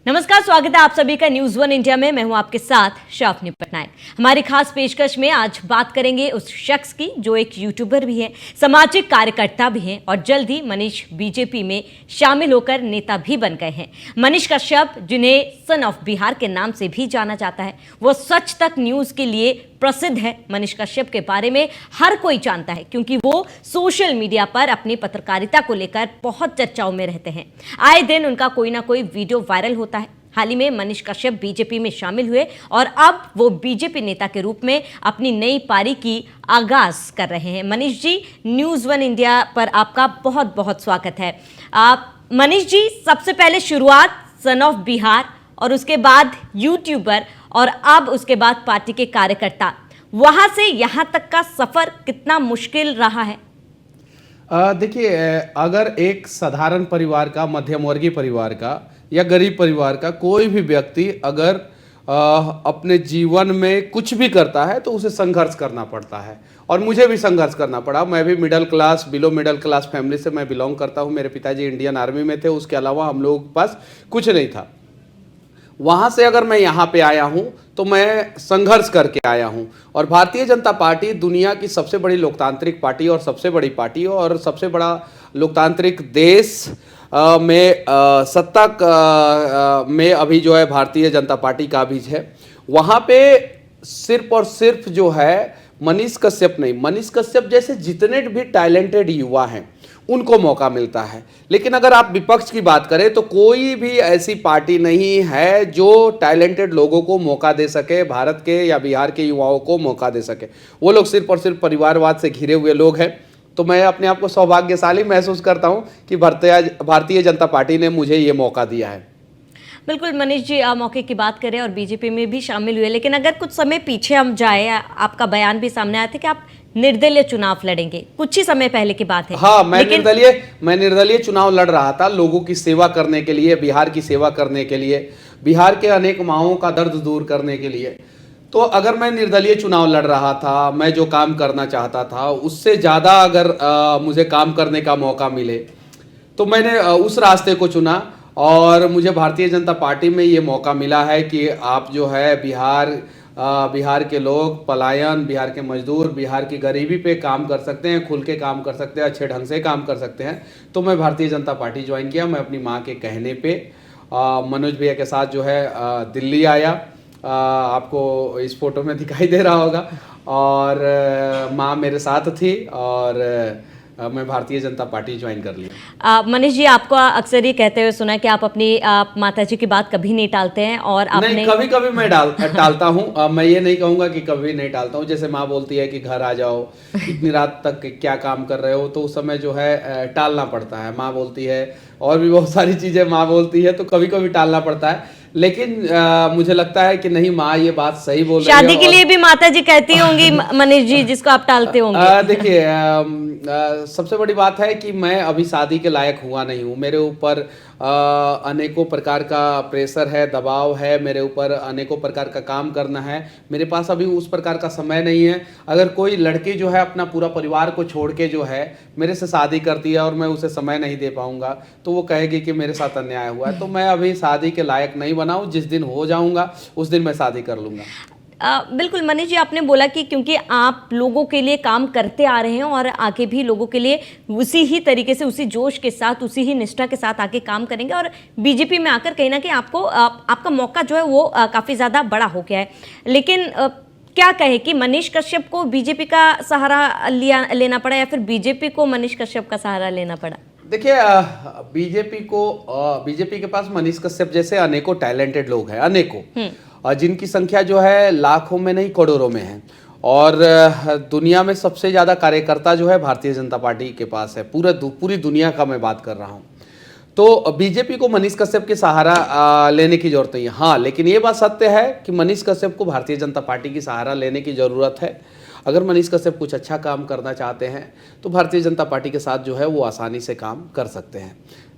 नमस्कार, स्वागत है आप सभी का न्यूज़ वन इंडिया में। मैं हूं आपके साथ शाफनी पटनायक। हमारी खास पेशकश में आज बात करेंगे उस शख्स की जो एक यूट्यूबर भी है, सामाजिक कार्यकर्ता भी हैं और जल्द ही मनीष बीजेपी में शामिल होकर नेता भी बन गए हैं। मनीष कश्यप, जिन्हें सन ऑफ बिहार के नाम से भी जाना जाता है, वो सच तक न्यूज़ के लिए प्रसिद्ध है। मनीष कश्यप के बारे में हर कोई जानता है क्योंकि वो सोशल मीडिया पर अपनी पत्रकारिता को लेकर बहुत चर्चाओं में रहते हैं। आए दिन उनका कोई ना कोई वीडियो वायरल होता है। हाल ही में मनीष कश्यप बीजेपी में शामिल हुए और अब वो बीजेपी नेता के रूप में अपनी नई पारी की आगाज कर रहे हैं। Manish ji, news one India पर आपका बहुत बहुत स्वागत है। मनीष जी, सबसे पहले शुरुआत सन ऑफ बिहार और उसके बाद यूट्यूबर और अब उसके बाद पार्टी के कार्यकर्ता, वहां से यहां तक का सफर कितना मुश्किल रहा है? देखिए, अगर एक साधारण परिवार का, मध्यम वर्गीय परिवार का या गरीब परिवार का कोई भी व्यक्ति अगर अपने जीवन में कुछ भी करता है तो उसे संघर्ष करना पड़ता है और मुझे भी संघर्ष करना पड़ा। मैं भी middle class, below middle class family से मैं बिलोंग करता हूँ। मेरे पिताजी इंडियन आर्मी में थे, उसके अलावा हम लोगों के पास कुछ नहीं था। वहाँ से अगर मैं यहाँ पे आया हूँ तो मैं संघर्ष करके आया हूँ। और भारतीय जनता पार्टी दुनिया की सबसे बड़ी लोकतांत्रिक पार्टी और सबसे बड़ी पार्टी और सबसे बड़ा लोकतांत्रिक देश में सत्ता में अभी जो है भारतीय जनता पार्टी का भी है। वहाँ पे सिर्फ और सिर्फ जो है मनीष कश्यप नहीं, मनीष कश्यप जैसे जितने भी टैलेंटेड युवा हैं उनको मौका मिलता है। लेकिन अगर आप विपक्ष की बात करें तो कोई भी ऐसी पार्टी नहीं है जो टैलेंटेड लोगों को मौका दे सके, भारत के या बिहार के युवाओं को मौका दे सके। वो लोग सिर्फ और सिर्फ परिवारवाद से घिरे हुए लोग हैं। तो मैं अपने आप को सौभाग्यशाली महसूस करता हूं कि भारतीय जनता पार्टी ने मुझे ये मौका दिया है। बिल्कुल मनीष जी, आप मौके की बात करें और बीजेपी में भी शामिल हुए, लेकिन अगर कुछ समय पीछे हम जाए, आपका बयान भी सामने आया था कि आप निर्दलीय चुनाव लड़ेंगे, कुछ ही समय पहले की बात है। हाँ, मैं निर्दलीय चुनाव लड़ रहा था, लोगों की सेवा करने के लिए, बिहार की सेवा करने के लिए, बिहार के अनेक माओं का दर्द दूर करने के लिए। तो अगर मैं निर्दलीय चुनाव लड़ रहा था, मैं जो काम करना चाहता था उससे ज़्यादा अगर मुझे काम करने का मौका मिले तो मैंने उस रास्ते को चुना और मुझे भारतीय जनता पार्टी में ये मौका मिला है कि आप जो है बिहार के लोग, पलायन, बिहार के मजदूर, बिहार की गरीबी पे काम कर सकते हैं, खुल के काम कर सकते हैं, अच्छे ढंग से काम कर सकते हैं। तो मैं भारतीय जनता पार्टी ज्वाइन किया। मैं अपनी माँ के कहने पे मनोज भैया के साथ जो है दिल्ली आया। आपको इस फोटो में दिखाई दे रहा होगा। और माँ मेरे साथ थी और मैं भारतीय जनता पार्टी ज्वाइन कर लिया। मनीष जी, आपको अक्सर ये कहते हुए सुना कि आप अपनी माताजी की बात कभी नहीं टालते हैं और आपने... नहीं, कभी कभी मैं टालता हूँ। मैं ये नहीं कहूँगा कि कभी नहीं टालता हूँ। जैसे माँ बोलती है कि घर आ जाओ, इतनी रात तक क्या काम कर रहे हो, तो उस समय जो है टालना पड़ता है। माँ बोलती है और भी बहुत सारी चीज़ें माँ बोलती है, तो कभी कभी टालना पड़ता है। लेकिन मुझे लगता है कि नहीं, माँ ये बात सही बोल रही है। शादी के लिए भी माता जी कहती होंगी मनीष जी, जिसको आप टालते होंगे। देखिए, सबसे बड़ी बात है कि मैं अभी शादी के लायक हुआ नहीं हूँ। मेरे ऊपर अनेकों प्रकार का प्रेशर है, दबाव है, मेरे ऊपर अनेकों प्रकार का काम करना है। मेरे पास अभी उस प्रकार का समय नहीं है। अगर कोई लड़की जो है अपना पूरा परिवार को छोड़ के जो है मेरे से शादी करती है और मैं उसे समय नहीं दे पाऊंगा तो वो कहेगी कि मेरे साथ अन्याय हुआ है। तो मैं अभी शादी के लायक नहीं बना हूँ। जिस दिन हो जाऊंगा उस दिन मैं शादी कर लूँगा। बिल्कुल मनीष जी, आपने बोला कि क्योंकि आप लोगों के लिए काम करते आ रहे हैं और आगे भी लोगों के लिए उसी ही तरीके से, उसी जोश के साथ, उसी ही निष्ठा के साथ आगे काम करेंगे और बीजेपी में आकर कहीं ना कहीं आपको आपका मौका जो है वो काफ़ी ज़्यादा बड़ा हो गया है। लेकिन क्या कहे कि मनीष कश्यप को बीजेपी का सहारा लेना पड़ा या फिर बीजेपी को मनीष कश्यप का सहारा लेना पड़ा? देखिए, बीजेपी के पास मनीष कश्यप जैसे अनेकों टैलेंटेड लोग हैं, अनेकों, जिनकी संख्या जो है लाखों में नहीं करोड़ों में है। और दुनिया में सबसे ज़्यादा कार्यकर्ता जो है भारतीय जनता पार्टी के पास है। पूरी दुनिया का मैं बात कर रहा हूँ। तो बीजेपी को मनीष कश्यप के सहारा लेने की जरूरत नहीं है। हाँ, लेकिन ये बात सत्य है कि मनीष कश्यप को भारतीय जनता पार्टी की सहारा लेने की ज़रूरत है। अगर मनीष कश्यप कुछ अच्छा काम करना चाहते हैं तो भारतीय जनता पार्टी के साथ जो है वो आसानी से काम कर सकते हैं।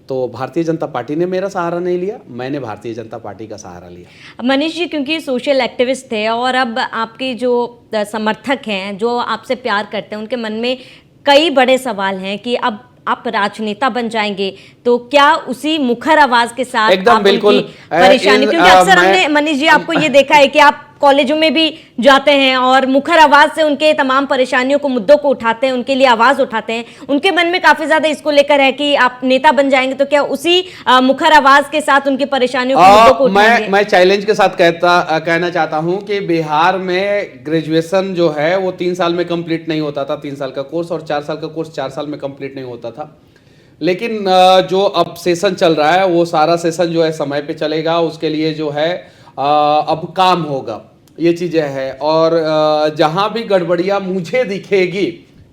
तो भारतीय जनता पार्टी ने मेरा सहारा नहीं लिया, मैंने भारतीय जनता पार्टी का सहारा लिया। मनीष जी, क्योंकि सोशल एक्टिविस्ट थे और अब आपके जो समर्थक हैं, जो आपसे प्यार करते हैं, उनके मन में कई बड़े सवाल हैं कि अब आप राजनेता बन जाएंगे तो क्या उसी मुखर आवाज के साथ एकदम आप बिल्कुल, उनकी परेशानी, क्योंकि अक्सर हमने मनीष जी आपको ये देखा है कि आप कॉलेजों में भी जाते हैं और मुखर आवाज से उनके तमाम परेशानियों को, मुद्दों को उठाते हैं, उनके लिए आवाज उठाते हैं। उनके मन में काफी ज्यादा इसको लेकर है कि आप नेता बन जाएंगे तो क्या उसी मुखर आवाज के साथ उनकी परेशानियों को, मुद्दों को उठाएंगे? मैं चैलेंज के साथ कहना चाहता हूं कि बिहार में ग्रेजुएशन जो है वो 3 साल में कंप्लीट नहीं होता था, 3 साल का कोर्स, और 4 साल का कोर्स 4 साल में कंप्लीट नहीं होता था। लेकिन जो अब सेशन चल रहा है वो सारा सेशन जो है समय पे चलेगा, उसके लिए जो है अब काम होगा, ये चीजें हैं। और जहां भी गड़बड़ियां मुझे दिखेगी,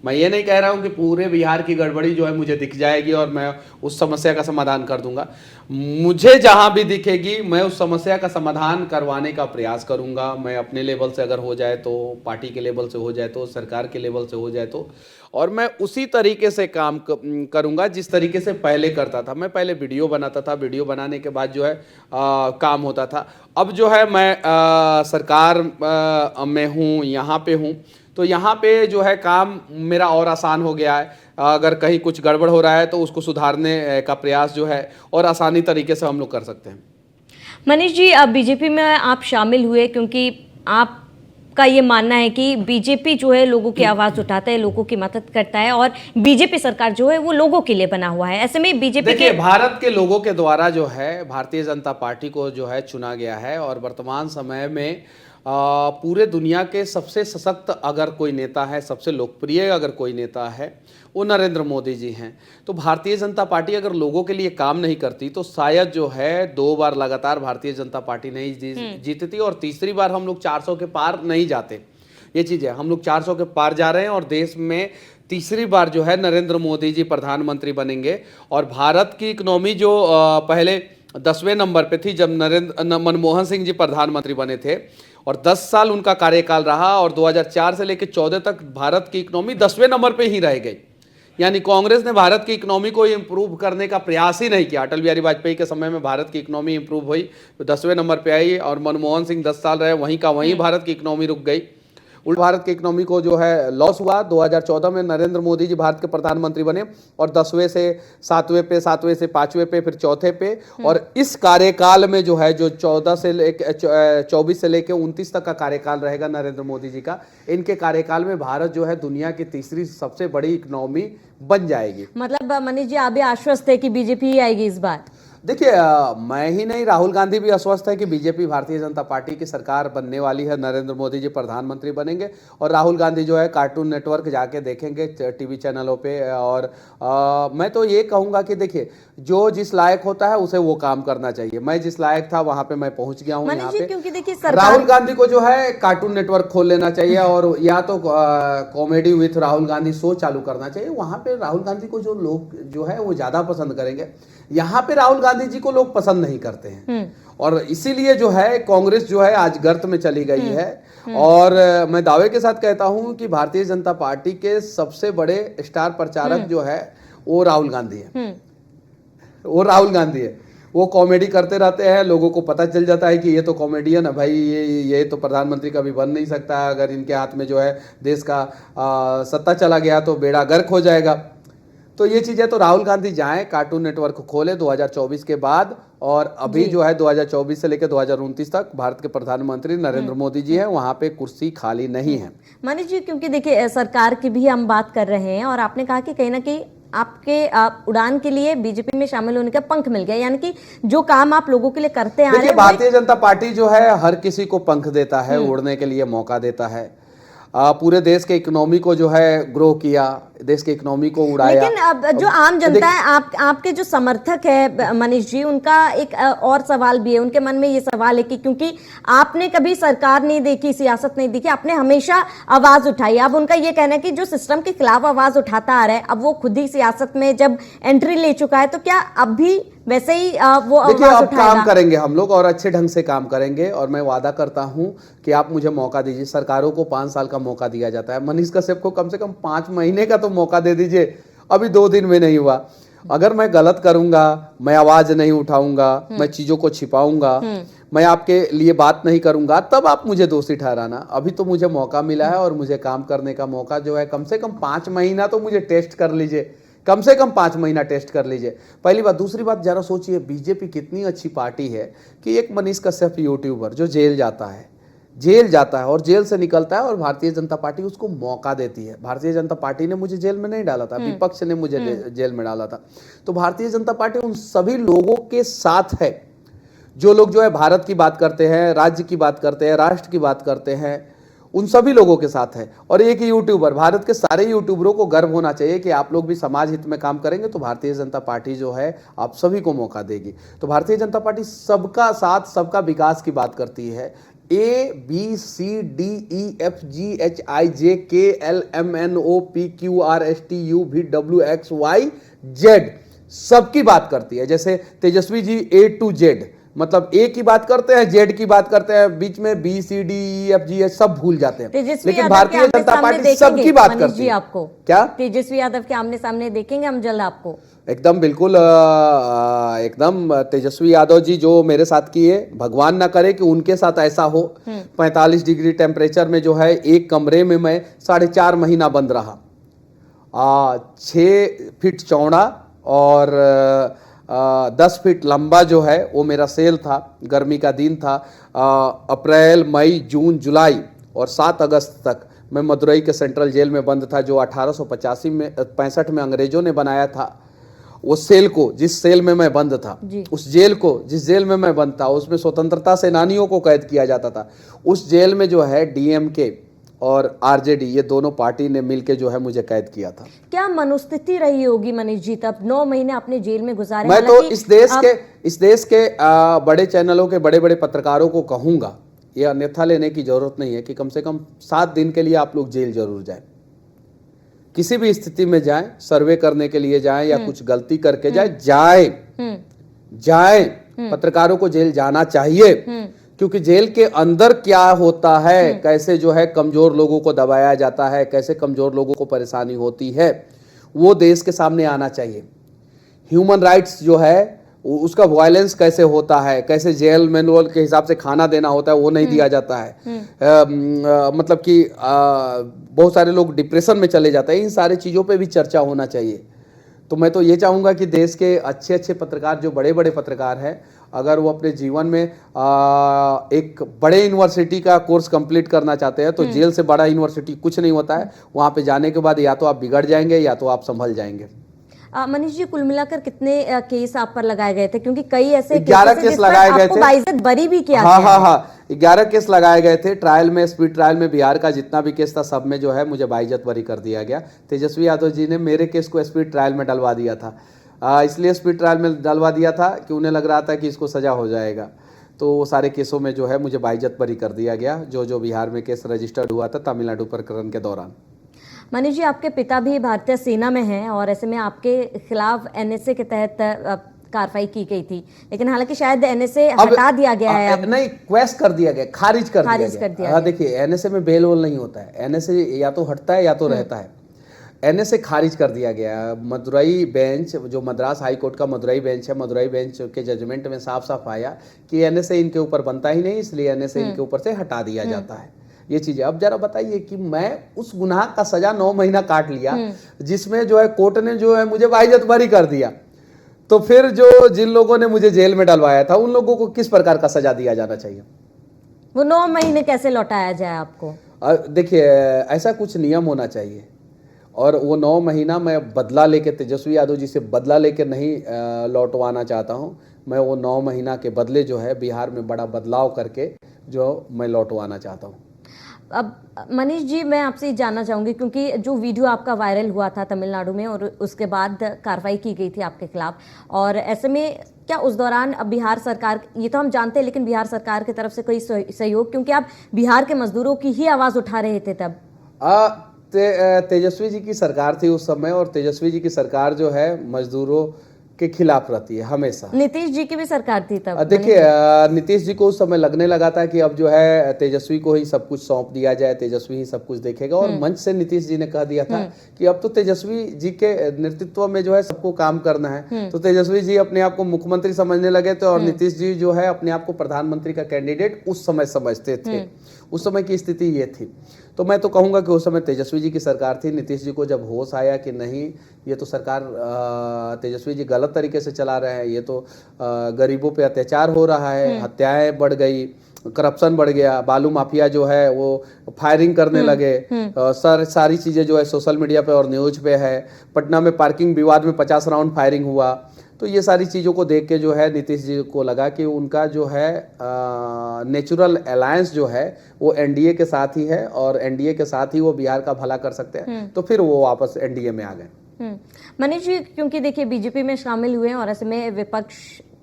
मैं ये नहीं कह रहा हूं कि पूरे बिहार की गड़बड़ी जो है मुझे दिख जाएगी और मैं उस समस्या का समाधान कर दूंगा। मुझे जहां भी दिखेगी मैं उस समस्या का समाधान करवाने का प्रयास करूंगा। मैं अपने लेवल से अगर हो जाए तो, पार्टी के लेवल से हो जाए तो, सरकार के लेवल से हो जाए तो, और मैं उसी तरीके से काम करूंगा जिस तरीके से पहले करता था। मैं पहले वीडियो बनाता था, वीडियो बनाने के बाद जो है काम होता था। अब जो है मैं सरकार में हूँ, यहाँ पे हूँ, तो यहाँ पे जो है काम मेरा और आसान हो गया है। अगर कहीं कुछ गड़बड़ हो रहा है तो उसको सुधारने का प्रयास जो है और आसानी तरीके से हम लोग कर सकते हैं। मनीष जी, अब बीजेपी में आप शामिल हुए क्योंकि आपका ये मानना है कि बीजेपी जो है लोगों की आवाज उठाता है, लोगों की मदद करता है, और बीजेपी सरकार जो है वो लोगों के लिए बना हुआ है। ऐसे में बीजेपी देखिए, भारत के लोगों के द्वारा जो है भारतीय जनता पार्टी को जो है चुना गया है, और वर्तमान समय में पूरे दुनिया के सबसे सशक्त अगर कोई नेता है, सबसे लोकप्रिय अगर कोई नेता है, वो नरेंद्र मोदी जी हैं। तो भारतीय जनता पार्टी अगर लोगों के लिए काम नहीं करती तो शायद जो है 2 बार लगातार भारतीय जनता पार्टी नहीं जीतती, और तीसरी बार हम लोग 400 के पार नहीं जाते। ये चीज़ है, हम लोग 400 के पार जा रहे हैं और देश में तीसरी बार जो है नरेंद्र मोदी जी प्रधानमंत्री बनेंगे। और भारत की इकोनॉमी जो पहले 10वें नंबर पे थी जब मनमोहन सिंह जी प्रधानमंत्री बने थे, और 10 साल उनका कार्यकाल रहा, और 2004 से लेकर 14 तक भारत की इकोनॉमी 10वें नंबर पे ही रह गई। यानी कांग्रेस ने भारत की इकोनॉमी को इंप्रूव करने का प्रयास ही नहीं किया। अटल बिहारी वाजपेयी के समय में भारत की इकोनॉमी इंप्रूव हुई, 10वें नंबर पे आई, और मनमोहन सिंह 10 साल रहे, वहीं का वहीं भारत की इकोनॉमी रुक गई। उल्टा भारत की इकोनॉमी को जो है लॉस हुआ। 2014 में नरेंद्र मोदी जी भारत के प्रधानमंत्री बने, और 10वें से 7वें पे, 7वें से 5वें पे, फिर चौथे पे, और इस कार्यकाल में जो है जो 24 से लेके 29 तक का कार्यकाल रहेगा नरेंद्र मोदी जी का, इनके कार्यकाल में भारत जो है दुनिया की तीसरी सबसे बड़ी इकोनॉमी बन जाएगी। मतलब मनीष जी, आप भी आश्वस्त है कि बीजेपी ही आएगी इस बार? देखिए, मैं ही नहीं, राहुल गांधी भी आश्वस्त है कि बीजेपी भारतीय जनता पार्टी की सरकार बनने वाली है, नरेंद्र मोदी जी प्रधानमंत्री बनेंगे। और राहुल गांधी जो है कार्टून नेटवर्क जाके देखेंगे टीवी चैनलों पे। और मैं तो ये कहूँगा कि देखिए, जो जिस लायक होता है उसे वो काम करना चाहिए। मैं जिस लायक था वहाँ पे मैं पहुँच गया हूँ यहाँ पे। क्योंकि देखिए, राहुल गांधी को जो है कार्टून नेटवर्क खोल लेना चाहिए, और या तो comedy with Rahul Gandhi show चालू करना चाहिए। वहाँ पे राहुल गांधी को जो लोग जो है वो ज्यादा पसंद करेंगे। यहाँ पे राहुल गांधी जी को लोग पसंद नहीं करते हैं, और इसीलिए जो है कांग्रेस जो है आज गर्त में चली गई है। और मैं दावे के साथ कहता हूं कि भारतीय जनता पार्टी के सबसे बड़े स्टार प्रचारक जो है वो राहुल गांधी है। वो राहुल गांधी है। वो कॉमेडी करते रहते हैं, लोगों को पता चल जाता है कि ये तो कॉमेडियन है भाई, ये तो प्रधानमंत्री कभी बन नहीं सकता। अगर इनके हाथ में जो है देश का सत्ता चला गया तो बेड़ा गर्क हो जाएगा। तो ये चीज़ें तो राहुल गांधी जाएं, कार्टून नेटवर्क खोले 2024 के बाद, और अभी जो है 2024 से लेकर 2029 तक भारत के प्रधानमंत्री नरेंद्र मोदी जी हैं, वहाँ पे कुर्सी खाली नहीं है। मनीष जी, क्योंकि देखिए सरकार की भी हम बात कर रहे हैं, और आपने कहा कि कहीं ना कहीं आपके उड़ान के लिए बीजेपी में शामिल होने का पंख मिल गया, यानी कि जो काम आप लोगों के लिए करते आ रहे हैं। भारतीय जनता पार्टी जो है हर किसी को पंख देता है, उड़ने के लिए मौका देता है। पूरे देश के इकोनॉमी को जो है ग्रो किया, देश के इकोनॉमी को उड़ाया। लेकिन अब जो आम जनता है, आपके जो समर्थक है मनीष जी, उनका एक और सवाल भी है। उनके मन में ये सवाल है कि क्योंकि आपने कभी सरकार नहीं देखी, सियासत नहीं देखी, आपने हमेशा आवाज उठाई। अब उनका ये कहना है कि जो सिस्टम के खिलाफ आवाज उठाता आ रहा है, अब वो खुद ही सियासत में जब एंट्री ले चुका है, तो क्या अब भी वैसे ही वो आवाज उठाएगा? काम करेंगे हम लोग, और अच्छे ढंग से काम करेंगे। और मैं वादा करता हूं कि आप मुझे मौका दीजिए। सरकारों को 5 साल का मौका दिया जाता है, मनीष कश्यप को कम से कम 5 महीने का तो मौका दे दीजिए। अभी 2 दिन में नहीं हुआ। अगर मैं गलत करूंगा, मैं आवाज नहीं उठाऊंगा, मैं चीजों को छिपाऊंगा, मैं आपके लिए बात नहीं करूंगा, तब आप मुझे दोषी ठहराना। अभी तो मुझे मौका मिला है, और मुझे काम करने का मौका जो है कम से कम 5 महीना तो मुझे टेस्ट कर लीजिए कम से कम 5 महीना टेस्ट कर लीजिए। पहली बात। दूसरी बात, जरा सोचिए बीजेपी कितनी अच्छी पार्टी है कि एक मनीष कश्यप यूट्यूबर जो जेल जाता है और जेल से निकलता है और भारतीय जनता पार्टी उसको मौका देती है। भारतीय जनता पार्टी ने मुझे जेल में नहीं डाला था, विपक्ष ने मुझे जेल में डाला था। तो भारतीय जनता पार्टी उन सभी लोगों के साथ है जो लोग जो है भारत की बात करते हैं, राज्य की बात करते हैं, राष्ट्र की बात करते हैं, उन सभी लोगों के साथ है। और एक यूट्यूबर, भारत के सारे यूट्यूबरों को गर्व होना चाहिए कि आप लोग भी समाज हित में काम करेंगे तो भारतीय जनता पार्टी जो है आप सभी को मौका देगी। तो भारतीय जनता पार्टी सबका साथ, सबका विकास की बात करती है। ABCDEFGHIJKLMNOPQRSTUVWXYZ सबकी बात करती है। जैसे Tejashwi ji A to Z, मतलब ए की बात करते हैं, जेड की बात करते हैं, बीच में B C D E F G सब भूल जाते हैं। लेकिन भारतीय जनता पार्टी सबकी बात करती है। आपको क्या तेजस्वी यादव के आमने सामने देखेंगे हम जल्द आपको? एकदम बिल्कुल, एकदम तेजस्वी यादव जी जो मेरे साथ किए, भगवान ना करे कि उनके साथ ऐसा हो। 45 डिग्री टेम्परेचर में जो है एक कमरे में मैं 4.5 महीना बंद रहा। 6 फीट चौड़ा और 10 फीट लंबा जो है वो मेरा सेल था। गर्मी का दिन था। अप्रैल, मई, जून, जुलाई और 7 अगस्त तक मैं मदुरई के सेंट्रल जेल में बंद था, जो 1865 में अंग्रेजों ने बनाया था। वो सेल को, जिस सेल में मैं बंद था, उस जेल को, जिस जेल में मैं बंद था, उसमें स्वतंत्रता सेनानियों को कैद किया जाता था। उस जेल में जो है डीएमके और आरजेडी, ये दोनों पार्टी ने मिलकर जो है मुझे कैद किया था। क्या मनोस्थिति रही होगी मनीष जी तब? 9 महीने अपने जेल में गुजारे। मैं तो इस देश के बड़े चैनलों के बड़े बड़े पत्रकारों को कहूंगा, ये अन्यथा लेने की जरूरत नहीं है कि कम से कम 7 दिन के लिए आप लोग जेल जरूर जाएं। किसी भी स्थिति में जाएं, सर्वे करने के लिए जाएं या कुछ गलती करके जाएं। पत्रकारों को जेल जाना चाहिए, क्योंकि जेल के अंदर क्या होता है, कैसे जो है कमजोर लोगों को दबाया जाता है, कैसे कमजोर लोगों को परेशानी होती है, वो देश के सामने आना चाहिए। ह्यूमन राइट्स जो है उसका वायलेंस कैसे होता है, कैसे जेल मैनुअल के हिसाब से खाना देना होता है वो नहीं दिया जाता है। मतलब कि बहुत सारे लोग डिप्रेशन में चले जाते हैं। इन सारी चीज़ों पे भी चर्चा होना चाहिए। तो मैं तो ये चाहूँगा कि देश के अच्छे अच्छे पत्रकार, जो बड़े बड़े पत्रकार हैं, अगर वो अपने जीवन में एक बड़े यूनिवर्सिटी का कोर्स कंप्लीट करना चाहते हैं तो जेल से बड़ा यूनिवर्सिटी कुछ नहीं होता है। वहाँ पे जाने के बाद या तो आप बिगड़ जाएंगे या तो आप संभल जाएंगे। मनीष जी, कुल मिलाकर कितने केस आप पर लगाए गए थे? क्योंकि कई ऐसे 11 केस लगाए गए थे। बाइज्जत बरी भी किया। हाँ, 11 केस लगाए गए थे। ट्रायल में, स्पीड ट्रायल में बिहार का जितना भी केस था सब में जो है मुझे बाइज्जत बरी कर दिया गया। तेजस्वी यादव जी ने मेरे केस को स्पीड ट्रायल में डलवा दिया था। इसलिए स्पीड ट्रायल में डलवा दिया था कि उन्हें लग रहा था कि इसको सजा हो जाएगा। तो वो सारे केसों में जो है मुझे बाइज्जत बरी कर दिया गया, जो बिहार में केस रजिस्टर्ड हुआ था तमिलनाडु प्रकरण के दौरान। मनीष जी, आपके पिता भी भारतीय सेना में हैं और ऐसे में आपके खिलाफ एनएसए के तहत कार्रवाई की गई थी, लेकिन हालांकि शायद एनएसए हटा दिया गया है। अब नहीं, क्वेश्चन कर दिया गया, खारिज कर दिया गया। देखिए, एनएसए में बेल वोल नहीं होता है। एनएसए या तो हटता है या तो रहता है। एनएसए खारिज कर दिया गया। मदुरई बेंच, जो मद्रास हाई कोर्ट का मदुरई बेंच है, मदुरई बेंच के जजमेंट में साफ साफ आया कि एनएसए इनके ऊपर बनता ही नहीं, इसलिए एनएसए इनके ऊपर से हटा दिया जाता है। ये चीजें। अब जरा बताइए कि मैं उस गुनाह का सजा 9 महीना काट लिया, जिसमें जो है कोर्ट ने जो है मुझे बाइज्जत बरी कर दिया। तो फिर जिन लोगों ने मुझे जेल में डलवाया था उन लोगों को किस प्रकार का सजा दिया जाना चाहिए? वो 9 महीने कैसे लौटाया जाए आपको? देखिए, ऐसा कुछ नियम होना चाहिए। और वो 9 महीना मैं बदला लेके, तेजस्वी यादव जी से बदला लेके नहीं लौटवाना चाहता हूँ। मैं वो 9 महीना के बदले जो है बिहार में बड़ा बदलाव करके जो मैं लौटवाना चाहता हूँ। अब मनीष जी, मैं आपसे जानना चाहूँगी, क्योंकि जो वीडियो आपका वायरल हुआ था तमिलनाडु में और उसके बाद कार्रवाई की गई थी आपके खिलाफ, और ऐसे में क्या उस दौरान अब बिहार सरकार, ये तो हम जानते हैं, लेकिन बिहार सरकार की तरफ से कोई सहयोग, क्योंकि आप बिहार के मजदूरों की ही आवाज़ उठा रहे थे तब? तेजस्वी जी की सरकार थी उस समय, और तेजस्वी जी की सरकार जो है मजदूरों के खिलाफ रहती है हमेशा। नीतीश जी की भी सरकार थी तब। देखिए, नीतीश जी को उस समय लगने लगा था कि अब जो है तेजस्वी को ही सब कुछ सौंप दिया जाए, तेजस्वी ही सब कुछ देखेगा। और मंच से नीतीश जी ने कह दिया था कि अब तो तेजस्वी जी के नेतृत्व में जो है सबको काम करना है। तो तेजस्वी जी अपने आप को मुख्यमंत्री समझने लगे थे और नीतीश जी जो है अपने आप को प्रधानमंत्री का कैंडिडेट उस समय समझते थे। उस समय की स्थिति ये थी। तो मैं तो कहूँगा कि उस समय तेजस्वी जी की सरकार थी। नीतीश जी को जब होश आया कि नहीं, ये तो सरकार तेजस्वी जी गलत तरीके से चला रहे हैं, ये तो गरीबों पे अत्याचार हो रहा है, हत्याएं बढ़ गई, करप्शन बढ़ गया, बालू माफिया जो है वो फायरिंग करने लगे, सारी चीज़ें जो है सोशल मीडिया पे और न्यूज पे है। पटना में पार्किंग विवाद में 50 राउंड फायरिंग हुआ। तो ये सारी चीज़ों को देख के जो है नीतीश जी को लगा कि उनका जो है नेचुरल अलायंस जो है वो एनडीए के साथ ही है और एनडीए के साथ ही वो बिहार का भला कर सकते हैं। तो फिर वो वापस एनडीए में आ गए। मनीष जी, क्योंकि देखिए बीजेपी में शामिल हुए हैं और ऐसे में विपक्ष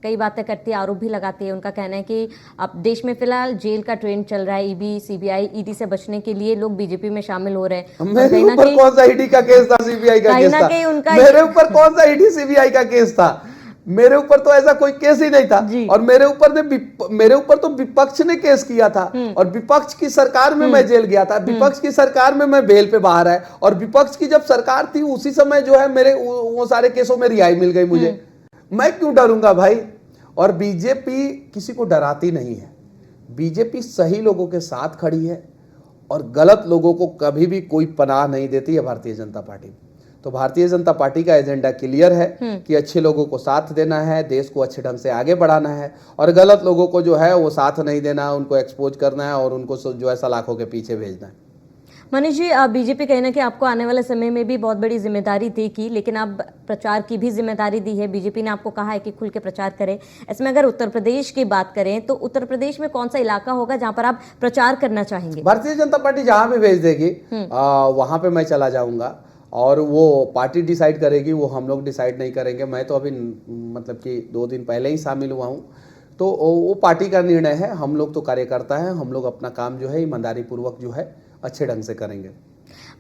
कई बातें करती है, आरोप भी लगाती है। उनका कहना है कि अब देश में फिलहाल जेल का ट्रेंड चल रहा है, ईडी सीबीआई ईडी से बचने के लिए लोग बीजेपी में शामिल हो रहे हैं। मेरे ऊपर कौन सा ईडी का केस था, सीबीआई का केस था? मेरे ऊपर कौन सा ईडी सीबीआई का केस था? मेरे ऊपर तो ऐसा कोई केस ही नहीं था। और मेरे ऊपर तो विपक्ष ने केस किया था और विपक्ष की सरकार में मैं जेल गया था। विपक्ष की सरकार में मैं बेल पे बाहर आया और विपक्ष की जब सरकार थी उसी समय जो है मेरे वो सारे केसों में रिहाई मिल गई मुझे। मैं क्यों डरूंगा भाई? और बीजेपी किसी को डराती नहीं है। बीजेपी सही लोगों के साथ खड़ी है और गलत लोगों को कभी भी कोई पनाह नहीं देती है भारतीय जनता पार्टी। तो भारतीय जनता पार्टी का एजेंडा क्लियर है कि अच्छे लोगों को साथ देना है, देश को अच्छे ढंग से आगे बढ़ाना है और गलत लोगों को जो है वो साथ नहीं देना, उनको एक्सपोज करना है और उनको जो है सलाखों के पीछे भेजना है। मनीष जी, बीजेपी कहना कि आपको आने वाले समय में भी बहुत बड़ी जिम्मेदारी दी की, लेकिन अब प्रचार की भी जिम्मेदारी दी है। बीजेपी ने आपको कहा है कि खुल के प्रचार करें। ऐसे में अगर उत्तर प्रदेश की बात करें तो उत्तर प्रदेश में कौन सा इलाका होगा जहां पर आप प्रचार करना चाहेंगे? भारतीय जनता पार्टी जहां भी भेज देगी वहां पे मैं चला जाऊंगा और वो पार्टी डिसाइड करेगी, वो हम लोग डिसाइड नहीं करेंगे। मैं तो अभी मतलब कि 2 दिन पहले ही शामिल हुआ हूँ, तो वो पार्टी का निर्णय है। हम लोग तो कार्यकर्ता हैं, हम लोग अपना काम जो है ईमानदारी पूर्वक जो है अच्छे ढंग से करेंगे।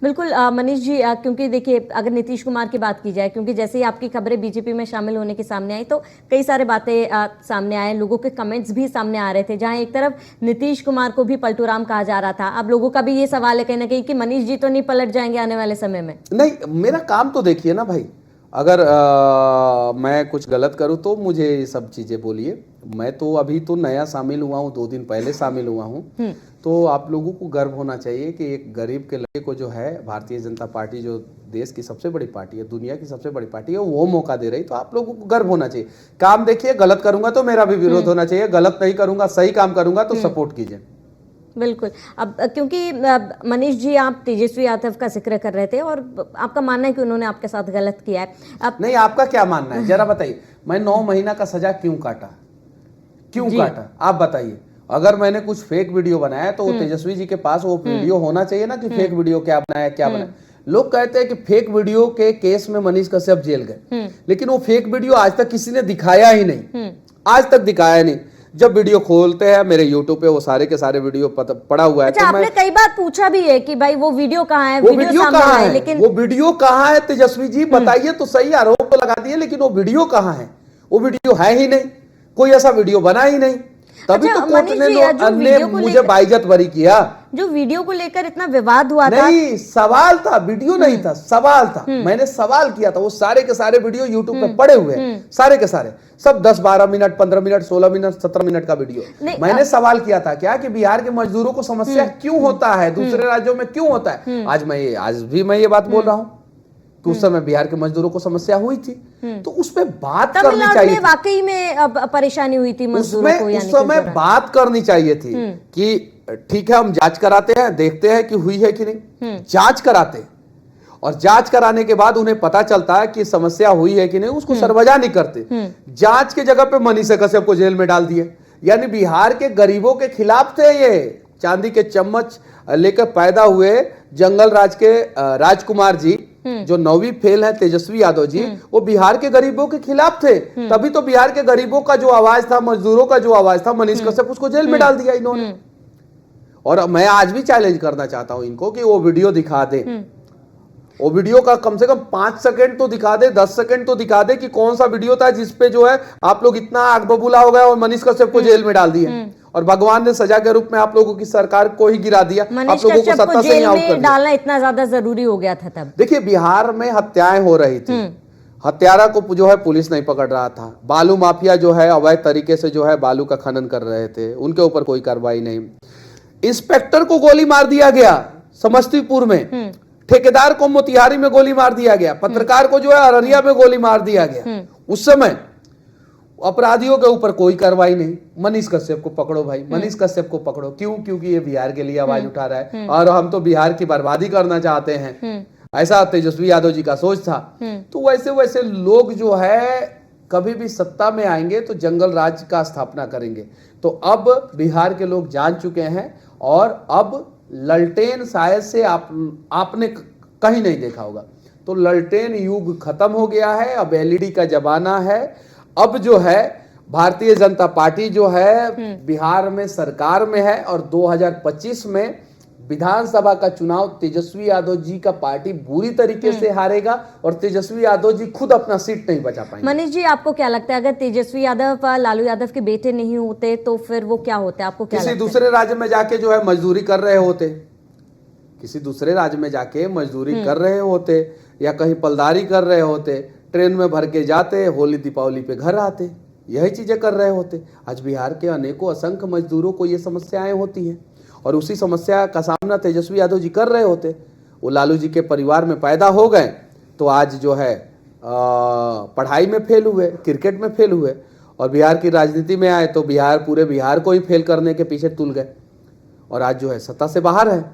बिल्कुल मनीष जी, क्योंकि देखिए अगर नीतीश कुमार की बात की जाए, क्योंकि जैसे ही आपकी खबरें बीजेपी में शामिल होने की सामने आई तो कई सारे बातें सामने आए, लोगों के कमेंट्स भी सामने आ रहे थे, जहां एक तरफ नीतीश कुमार को भी पलटूराम कहा जा रहा था। अब लोगों का भी ये सवाल है कहीं ना कहीं कि मनीष जी तो नहीं पलट जाएंगे आने वाले समय में? नहीं, मेरा काम तो देखिए ना भाई, अगर मैं कुछ गलत करूं तो मुझे ये सब चीज़ें बोलिए। मैं तो अभी तो नया शामिल हुआ हूं, 2 दिन पहले शामिल हुआ हूं। तो आप लोगों को गर्व होना चाहिए कि एक गरीब के लड़के को जो है भारतीय जनता पार्टी, जो देश की सबसे बड़ी पार्टी है, दुनिया की सबसे बड़ी पार्टी है, वो मौका दे रही। तो आप लोगों को गर्व होना चाहिए। काम देखिए, गलत करूंगा तो मेरा भी विरोध होना चाहिए, गलत नहीं करूंगा, सही काम करूंगा तो सपोर्ट कीजिए। बिल्कुल। अब क्योंकि मनीष जी, आप तेजस्वी यादव का जिक्र कर रहे थे और आपका मानना है कि उन्होंने आपके साथ गलत किया है। नहीं, आपका क्या मानना है जरा बताइए। मैं 9 महीना का सजा क्यों काटा, क्यों काटा, आप बताइए। अगर मैंने कुछ फेक वीडियो बनाया तो तेजस्वी जी के पास वो वीडियो होना चाहिए ना कि फेक वीडियो क्या बनाया, क्या बनाया। लोग कहते हैं कि फेक वीडियो के केस में मनीष कश्यप जेल गए, लेकिन वो फेक वीडियो आज तक किसी ने दिखाया ही नहीं, आज तक दिखाया नहीं। जब वीडियो खोलते हैं मेरे यूट्यूब पे वो सारे के सारे वीडियो पड़ा हुआ है। अच्छा, आपने कई बार पूछा भी है कि भाई वो वीडियो कहाँ है, वो वीडियो कहाँ है, लेकिन वो वीडियो कहाँ है? तेजस्वी जी बताइए तो सही, आरोप तो लगा दिए, लेकिन वो वीडियो कहाँ है? वो वीडियो है ही नहीं, कोई ऐसा वीडियो बना ही नहीं। तभी तो कोर्ट ने मुझे बाइज्जत बरी किया। जो वीडियो को लेकर इतना विवाद हुआ था, नहीं, सवाल था, वीडियो नहीं था, सवाल था। मैंने सवाल किया था, वो सारे के सारे वीडियो यूट्यूब पे पड़े हुए हैं, सारे के सारे, सब 10-12 मिनट, 15 मिनट, 16 मिनट, 17 मिनट का वीडियो। मैंने सवाल किया था क्या कि बिहार के मजदूरों को समस्या क्यों होता है, दूसरे राज्यों में क्यों होता है। आज भी मैं ये बात बोल रहा हूँ कि उस समय बिहार के मजदूरों को समस्या हुई थी, तो उस पे बात करनी चाहिए। वाकई में अब परेशानी हुई थी मजदूरों को, उस समय बात करनी चाहिए थी कि ठीक है, हम जांच कराते हैं, देखते हैं कि हुई है कि नहीं। जांच कराते हैं और जांच कराने के बाद उन्हें पता चलता है कि समस्या हुई है कि नहीं, उसको सरवजा नहीं करते। जांच के जगह पे मनीष कश्यप को जेल में डाल दिए। यानी बिहार के गरीबों के खिलाफ थे ये। चांदी के चम्मच लेकर पैदा हुए जंगल राज के राजकुमार जी, जो 9वीं फेल है तेजस्वी यादव जी, वो बिहार के गरीबों के खिलाफ थे। तभी तो बिहार के गरीबों का जो आवाज था, मजदूरों का जो आवाज था, मनीष कश्यप, उसको जेल में डाल दिया इन्होंने। और मैं आज भी चैलेंज करना चाहता हूं इनको कि वो वीडियो दिखा दे, वो वीडियो का कम से कम 5 सेकंड तो दिखा दे, 10 सेकंड तो दिखा दे कि कौन सा वीडियो था जिसपे जो है आप लोग इतना आग बबूला हो गए और मनीष कश्यप को जेल में डाल दिया और भगवान ने सजा के रूप में आप लोगों की सरकार को ही गिरा दिया। आप लोगों को सत्ता से ही आउट कर दिया। डालना इतना ज्यादा जरूरी हो गया था तब। देखिए, बिहार में हत्याएं हो रही थी, हत्यारा को जो है पुलिस नहीं पकड़ रहा था। बालू माफिया जो है अवैध तरीके से जो है बालू का खनन कर रहे थे, उनके ऊपर कोई कार्रवाई नहीं। इंस्पेक्टर को गोली मार दिया गया, समस्तीपुर में, ठेकेदार को मोतिहारी में गोली मार दिया गया, पत्रकार को जो है अररिया में गोली मार दिया गया। उस समय अपराधियों के ऊपर कोई कार्रवाई नहीं। मनीष कश्यप को पकड़ो भाई, मनीष कश्यप को पकड़ो। क्यों? क्योंकि ये बिहार के लिए आवाज उठा रहा है और हम तो बिहार की बर्बादी करना चाहते हैं, ऐसा तेजस्वी यादव जी का सोच था। तो वैसे वैसे लोग जो है कभी भी सत्ता में आएंगे तो जंगल राज का स्थापना करेंगे। तो अब बिहार के लोग जान चुके हैं और अब ललटेन शायद से आपने कहीं नहीं देखा होगा, तो ललटेन युग खत्म हो गया है। अब एलईडी का जमाना है। अब जो है भारतीय जनता पार्टी जो है बिहार में सरकार में है और 2025 में विधानसभा का चुनाव तेजस्वी यादव जी का पार्टी बुरी तरीके से हारेगा और तेजस्वी यादव जी खुद अपना सीट नहीं बचा पाएंगे। मनीष जी, आपको क्या लगता है अगर तेजस्वी यादव लालू यादव के बेटे नहीं होते तो फिर वो क्या होते? आपको क्या किसी लगता है? दूसरे राज्य में जाके जो है मजदूरी कर रहे होते, किसी दूसरे राज्य में जाके मजदूरी कर रहे होते या कहीं पलदारी कर रहे होते, ट्रेन में भर के जाते, होली दीपावली पे घर आते, यही चीजें कर रहे होते। आज बिहार के अनेकों असंख्य मजदूरों को ये समस्याएं होती हैं और उसी समस्या का सामना तेजस्वी यादव जी कर रहे होते। वो लालू जी के परिवार में पैदा हो गए तो आज जो है पढ़ाई में फेल हुए, क्रिकेट में फेल हुए और बिहार की राजनीति में आए तो पूरे बिहार को ही फेल करने के पीछे तुल गए और आज जो है सत्ता से बाहर है।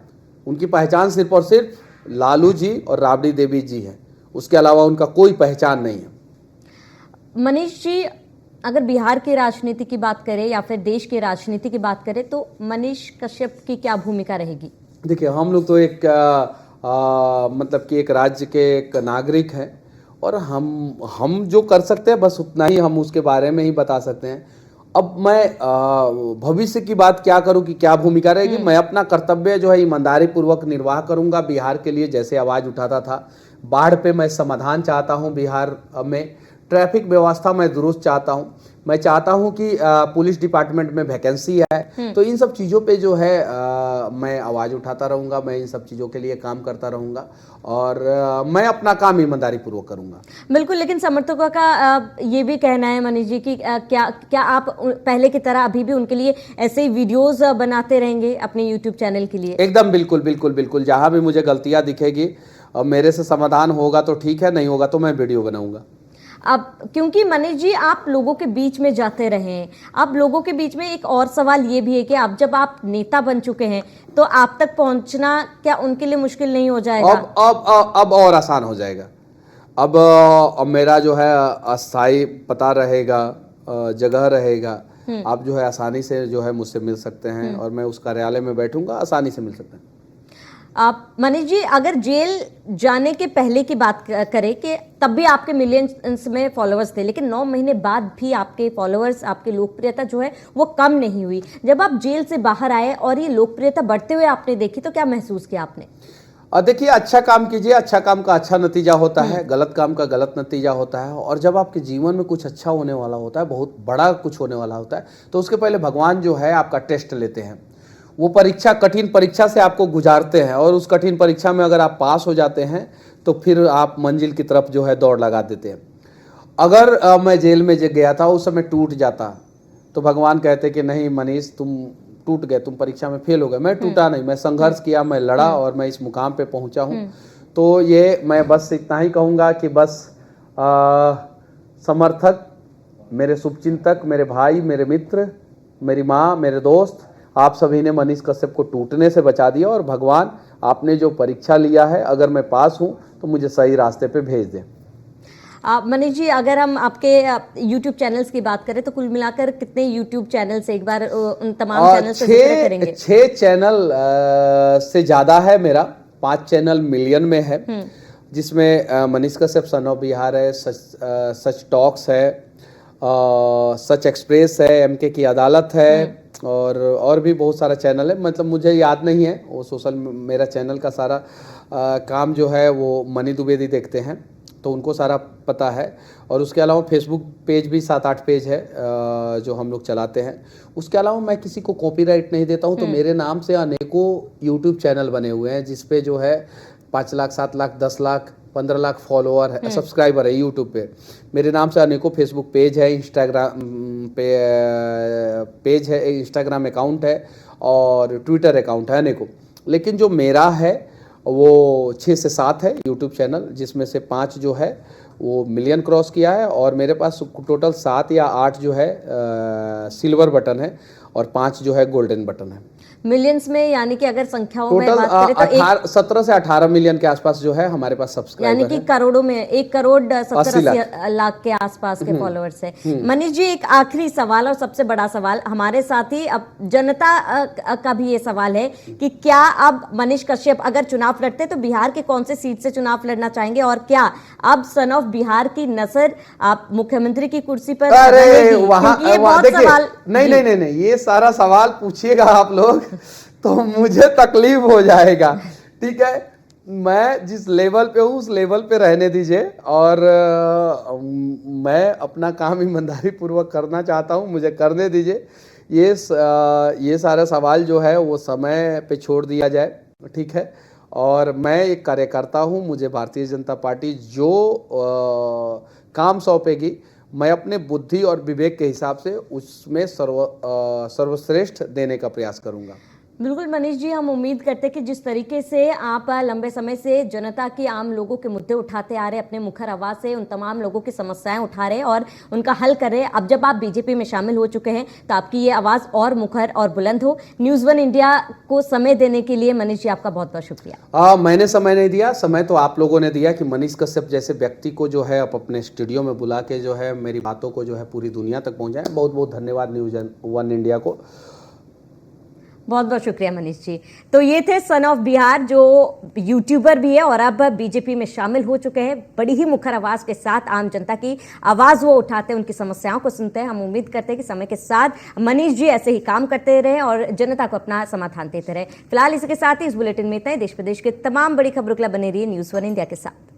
उनकी पहचान सिर्फ और सिर्फ लालू जी और राबड़ी देवी जी है, उसके अलावा उनका कोई पहचान नहीं है। मनीष जी, अगर बिहार की राजनीति की बात करें या फिर देश की राजनीति की बात करें तो मनीष कश्यप की क्या भूमिका रहेगी? देखिए, हम लोग तो एक मतलब कि एक राज्य के एक नागरिक हैं और हम जो कर सकते हैं बस उतना ही हम उसके बारे में ही बता सकते हैं। अब मैं भविष्य की बात क्या करूं कि क्या भूमिका रहेगी, मैं अपना कर्तव्य जो है ईमानदारी पूर्वक निर्वाह करूंगा। बिहार के लिए जैसे आवाज उठाता था, बाढ़ पे मैं समाधान चाहता हूं, बिहार में ट्रैफिक व्यवस्था मैं दुरुस्त चाहता हूं, मैं चाहता हूं कि पुलिस डिपार्टमेंट में वैकेंसी है। तो इन सब चीज़ों पे जो है मैं आवाज़ उठाता रहूँगा, मैं इन सब चीज़ों के लिए काम करता रहूँगा और मैं अपना काम ईमानदारी पूर्वक करूँगा। बिल्कुल, लेकिन समर्थकों का ये भी कहना है मनीष जी कि क्या आप पहले की तरह अभी भी उनके लिए ऐसे ही वीडियोस बनाते रहेंगे अपने यूट्यूब चैनल के लिए? एकदम बिल्कुल बिल्कुल बिल्कुल, जहाँ भी मुझे गलतियाँ दिखेगी और मेरे से समाधान होगा तो ठीक है, नहीं होगा तो मैं वीडियो बनाऊँगा। अब क्योंकि मनीष जी आप लोगों के बीच में जाते रहे हैं, अब लोगों के बीच में एक और सवाल ये भी है कि अब जब आप नेता बन चुके हैं तो आप तक पहुंचना क्या उनके लिए मुश्किल नहीं हो जाएगा? अब और आसान हो जाएगा। अब मेरा जो है अस्थाई पता रहेगा, जगह रहेगा, आप जो है आसानी से जो है मुझसे मिल सकते हैं और मैं उस कार्यालय में बैठूंगा, आसानी से मिल सकते हैं। मनीष जी, अगर जेल जाने के पहले की बात करें कि तब भी आपके मिलियंस में फॉलोअर्स थे, लेकिन 9 महीने बाद भी आपके फॉलोअर्स, आपकी लोकप्रियता जो है वो कम नहीं हुई। जब आप जेल से बाहर आए और ये लोकप्रियता बढ़ते हुए आपने देखी तो क्या महसूस किया आपने? देखिए, अच्छा काम कीजिए, अच्छा काम का अच्छा नतीजा होता है, गलत काम का गलत नतीजा होता है। और जब आपके जीवन में कुछ अच्छा होने वाला होता है, बहुत बड़ा कुछ होने वाला होता है, तो उसके पहले भगवान जो है आपका टेस्ट लेते हैं। वो परीक्षा, कठिन परीक्षा से आपको गुजारते हैं और उस कठिन परीक्षा में अगर आप पास हो जाते हैं तो फिर आप मंजिल की तरफ जो है दौड़ लगा देते हैं। अगर मैं जेल में गया था, उस समय टूट जाता तो भगवान कहते कि नहीं मनीष, तुम टूट गए, तुम परीक्षा में फेल हो गए। मैं टूटा नहीं, मैं संघर्ष किया, मैं लड़ा और मैं इस मुकाम पे पहुंचा हूं। तो ये मैं बस इतना ही कहूँगा कि बस समर्थक, मेरे शुभचिंतक, मेरे भाई, मेरे मित्र, मेरी माँ, मेरे दोस्त, आप सभी ने मनीष कश्यप को टूटने से बचा दिया और भगवान आपने जो परीक्षा लिया है, अगर मैं पास हूं तो मुझे सही रास्ते पे भेज दें। मनीष जी, अगर हम आपके YouTube चैनल्स की बात करें तो कुल मिलाकर कितने YouTube चैनल्स, एक बार उन तमाम चैनल्स का जिक्र करेंगे? 6 चैनल से ज़्यादा है मेरा, 5 चैनल मिलियन में है, जिसमें मनीष कश्यप सन ऑफ बिहार है, सच टॉक्स है, सच एक्सप्रेस है, MK की अदालत है और भी बहुत सारा चैनल है। मतलब मुझे याद नहीं है वो सोशल, मेरा चैनल का सारा काम जो है वो मनी द्विवेदी देखते हैं तो उनको सारा पता है। और उसके अलावा फेसबुक पेज भी 7-8 पेज है जो हम लोग चलाते हैं। उसके अलावा मैं किसी को कॉपीराइट नहीं देता हूं, तो मेरे नाम से अनेकों यूट्यूब चैनल बने हुए हैं जिसपे जो है 5 लाख, 7 लाख, 10 लाख, 15 लाख फॉलोअर है, सब्सक्राइबर है यूट्यूब पे। मेरे नाम से अनेकों फेसबुक पेज है, इंस्टाग्राम पे पेज है, इंस्टाग्राम अकाउंट है और ट्विटर अकाउंट है अनेकों। लेकिन जो मेरा है वो 6 से 7 है यूट्यूब चैनल, जिसमें से 5 जो है वो मिलियन क्रॉस किया है, और मेरे पास टोटल 7 या 8 जो है सिल्वर बटन है और 5 जो है गोल्डन बटन है। मिलियंस में, यानी कि अगर संख्याओं में टोटल बात करें तो 17 से 18 मिलियन के आसपास जो है हमारे पास सब्सक्राइबर यानी कि करोड़ों में 1 करोड़ 70-80 लाख के आसपास के फॉलोअर्स है। मनीष जी, एक आखिरी सवाल और सबसे बड़ा सवाल हमारे साथ ही अब जनता का भी ये सवाल है कि क्या अब मनीष कश्यप अगर चुनाव लड़ते तो बिहार के कौन से सीट से चुनाव लड़ना चाहेंगे, और क्या अब सन ऑफ बिहार की नजर आप मुख्यमंत्री की कुर्सी पर अरे वहां देखिए, सवाल नहीं, ये सारा सवाल पूछिएगा आप लोग तो मुझे तकलीफ हो जाएगा। ठीक है, मैं जिस लेवल पे हूँ उस लेवल पे रहने दीजिए, और मैं अपना काम ईमानदारी पूर्वक करना चाहता हूँ, मुझे करने दीजिए। ये सारा सवाल जो है वो समय पे छोड़ दिया जाए, ठीक है। और मैं एक कार्यकर्ता हूँ, मुझे भारतीय जनता पार्टी जो काम सौंपेगी मैं अपने बुद्धि और विवेक के हिसाब से उसमें सर्वश्रेष्ठ देने का प्रयास करूँगा। बिल्कुल मनीष जी, हम उम्मीद करते हैं कि जिस तरीके से आप लंबे समय से जनता की, आम लोगों के मुद्दे उठाते आ रहे, अपने मुखर आवाज से उन तमाम लोगों की समस्याएं उठा रहे और उनका हल कर रहे, अब जब आप बीजेपी में शामिल हो चुके हैं तो आपकी ये आवाज और मुखर और बुलंद हो। न्यूज़ 1 इंडिया को समय देने के लिए मनीष जी आपका बहुत बहुत शुक्रिया। मैंने समय नहीं दिया, समय तो आप लोगों ने दिया कि मनीष कश्यप जैसे व्यक्ति को जो है आप अपने स्टूडियो में बुला के जो है मेरी बातों को जो है पूरी दुनिया तक पहुंचाएं। बहुत बहुत धन्यवाद न्यूज़ 1 इंडिया को। बहुत बहुत शुक्रिया मनीष जी। तो ये थे सन ऑफ बिहार, जो यूट्यूबर भी है और अब बीजेपी में शामिल हो चुके हैं। बड़ी ही मुखर आवाज के साथ आम जनता की आवाज वो उठाते हैं, उनकी समस्याओं को सुनते हैं। हम उम्मीद करते हैं कि समय के साथ मनीष जी ऐसे ही काम करते रहे और जनता को अपना समाधान देते रहे। फिलहाल इसी के साथ ही इस बुलेटिन में इतना ही। देश प्रदेश के तमाम बड़ी खबरों के लिए बने रहिए न्यूज़ 1 इंडिया के साथ।